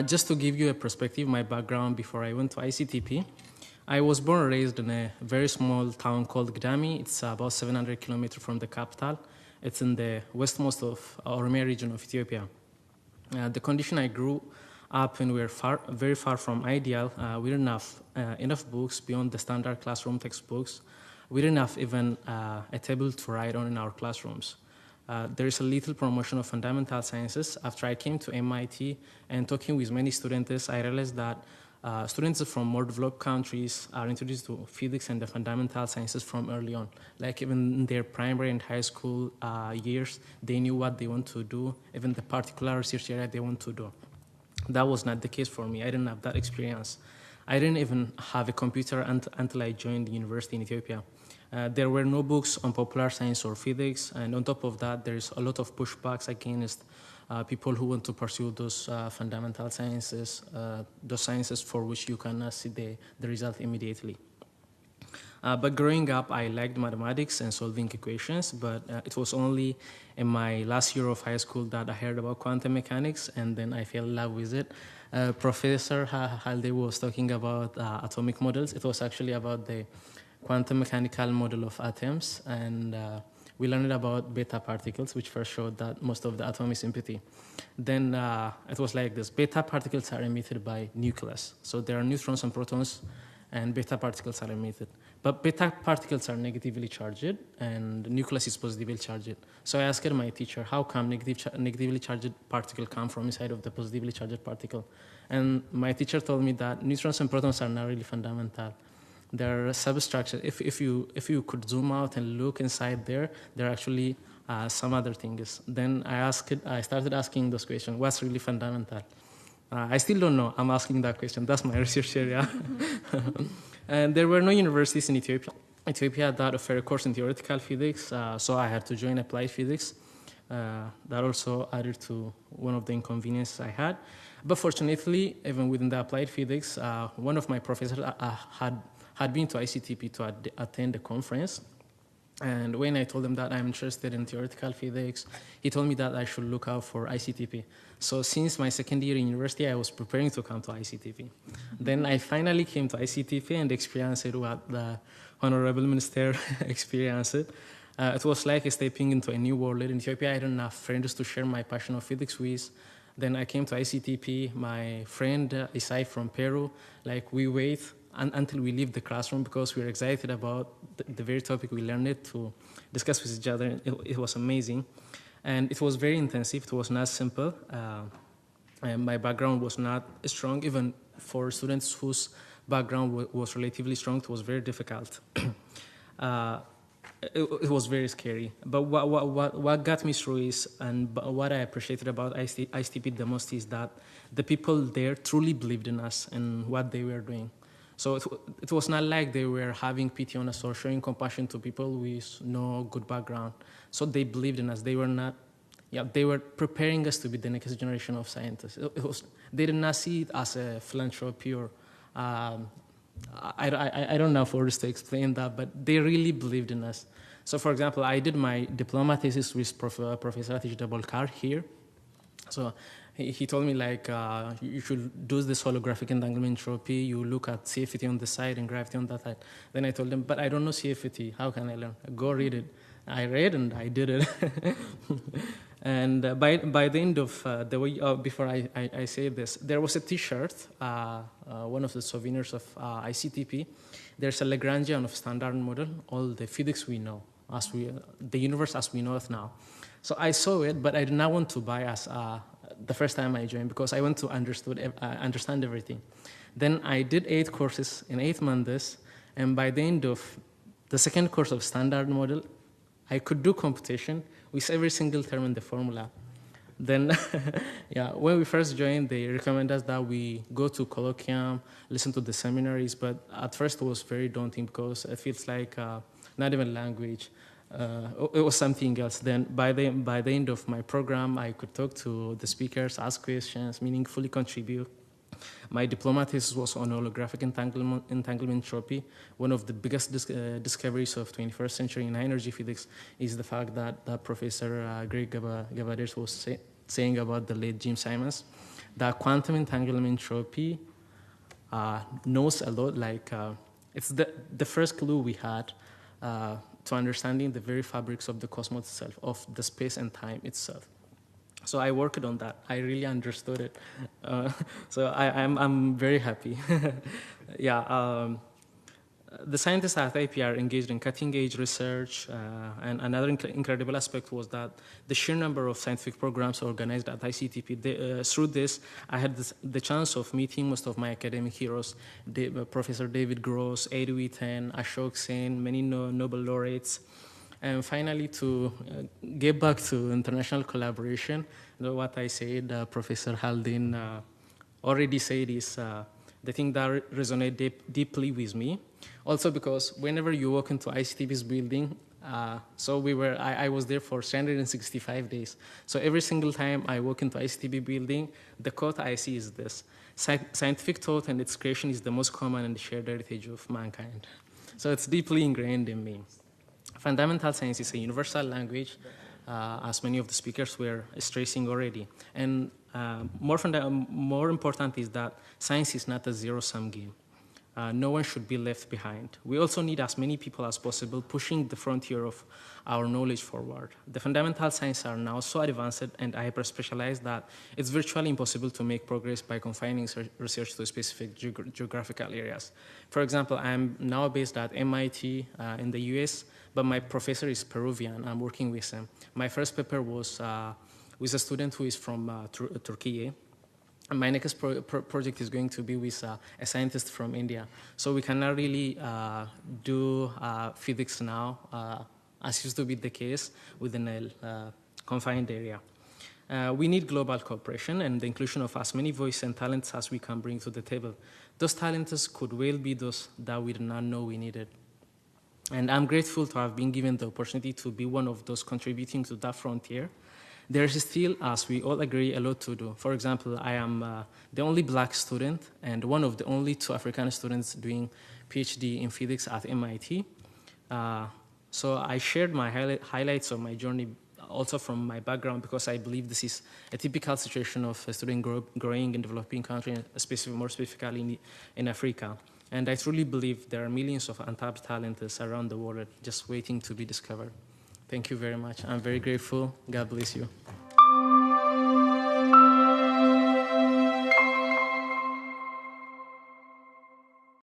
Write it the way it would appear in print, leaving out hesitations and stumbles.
Just to give you a perspective, my background before I went to ICTP, I was born and raised in a very small town called Gdami. It's about 700 kilometers from the capital. It's in the westmost of Oromia region of Ethiopia. The condition I grew up in were very far from ideal. We didn't have enough books beyond the standard classroom textbooks. We didn't have even a table to write on in our classrooms. There is a little promotion of fundamental sciences. After I came to MIT and talking with many students, I realized that students from more developed countries are introduced to physics and the fundamental sciences from early on. Like even in their primary and high school years, they knew what they want to do, even the particular research area they want to do. That was not the case for me. I didn't have that experience. I didn't even have a computer until I joined the university in Ethiopia. There were no books on popular science or physics, and on top of that, there's a lot of pushbacks against people who want to pursue those fundamental sciences, those sciences for which you cannot see the result immediately. But growing up, I liked mathematics and solving equations, but it was only in my last year of high school that I heard about quantum mechanics, and then I fell in love with it. Professor Halde was talking about atomic models. It was actually about the quantum mechanical model of atoms, and we learned about beta particles, which first showed that most of the atom is empty. Then it was like this: beta particles are emitted by nucleus. So there are neutrons and protons, and beta particles are emitted. But beta particles are negatively charged, and nucleus is positively charged. So I asked my teacher, how come negatively charged particle come from inside of the positively charged particle? And my teacher told me that neutrons and protons are not really fundamental. They're substructure. If you could zoom out and look inside there are actually some other things. Then I started asking those questions. What's really fundamental? I still don't know. I'm asking that question. That's my research area. And there were no universities in Ethiopia that offer a course in theoretical physics, so I had to join applied physics. That also added to one of the inconveniences I had. But fortunately, even within the applied physics, one of my professors had been to ICTP to attend the conference. And when I told him that I'm interested in theoretical physics, he told me that I should look out for ICTP. So since my second year in university, I was preparing to come to ICTP. Then I finally came to ICTP and experienced what the Honorable Minister experienced. It was like stepping into a new world. In Ethiopia, I didn't have friends to share my passion of physics with. Then I came to ICTP. My friend Isai from Peru, like we wait until we leave the classroom because we were excited about the very topic we learned it to discuss with each other. It was amazing. And it was very intensive. It was not simple. And my background was not strong. Even for students whose background was relatively strong, it was very difficult. It was very scary. But what got me through is, and what I appreciated about ICTP the most is that the people there truly believed in us and what they were doing. So it was not like they were having pity on us or showing compassion to people with no good background. So they believed in us. They were preparing us to be the next generation of scientists. They did not see it as a philanthropy or, I don't know words to explain that, but they really believed in us. So for example, I did my diploma thesis with Professor Atish Dabolkar here. So he told me like you should do this holographic entanglement entropy. You look at CFT on the side and gravity on that side. Then I told him, but I don't know CFT. How can I learn? Go read it. I read and I did it. And by the end of the way, before I say this, there was a T-shirt, one of the souvenirs of ICTP. There's a Lagrangian of standard model, all the physics we know, the universe as we know it now. So I saw it, but I did not want to buy as the first time I joined because I want to understand everything. Then I did 8 courses in 8 months, and by the end of the second course of standard model, I could do computation with every single term in the formula. Then, when we first joined, they recommended us that we go to colloquium, listen to the seminaries, but at first it was very daunting because it feels like not even language. It was something else. Then by the end of my program, I could talk to the speakers, ask questions, meaningfully contribute. My diploma thesis was on holographic entanglement entropy. One of the biggest discoveries of 21st century in high-energy physics is the fact that Professor Greg Gabaders was saying about the late Jim Simons. that quantum entanglement entropy knows a lot, like it's the first clue we had to understanding the very fabrics of the cosmos itself, of the space and time itself. So I worked on that. I really understood it. So I'm very happy. Yeah. The scientists at IP are engaged in cutting-edge research, and another incredible aspect was that the sheer number of scientific programs organized at ICTP. Through this, I had the chance of meeting most of my academic heroes, Professor David Gross, Edu Witten, Ashok Sen, many Nobel laureates. And finally, to get back to international collaboration, what I said, Professor Haldin already said is the thing that resonated deeply with me. Also because whenever you walk into ICTP's building, so I was there for 365 days. So every single time I walk into ICTP building, the quote I see is this: scientific thought and its creation is the most common and shared heritage of mankind. So it's deeply ingrained in me. Fundamental science is a universal language, as many of the speakers were stressing already. And more important is that science is not a zero-sum game. No one should be left behind. We also need as many people as possible pushing the frontier of our knowledge forward. The fundamental sciences are now so advanced and hyper-specialized that it's virtually impossible to make progress by confining research to specific geographical areas. For example, I'm now based at MIT in the US, but my professor is Peruvian. I'm working with him. My first paper was with a student who is from Turkey. And my next project is going to be with a scientist from India. So we cannot really do physics now, as used to be the case within a confined area. We need global cooperation and the inclusion of as many voices and talents as we can bring to the table. Those talents could well be those that we did not know we needed. And I'm grateful to have been given the opportunity to be one of those contributing to that frontier. There is still, as we all agree, a lot to do. For example, I am the only black student and one of the only 2 African students doing PhD in physics at MIT. So I shared my highlights of my journey also from my background because I believe this is a typical situation of a student growing in developing countries, more specifically in Africa. And I truly believe there are millions of untapped talents around the world just waiting to be discovered. Thank you very much. I'm very grateful. God bless you.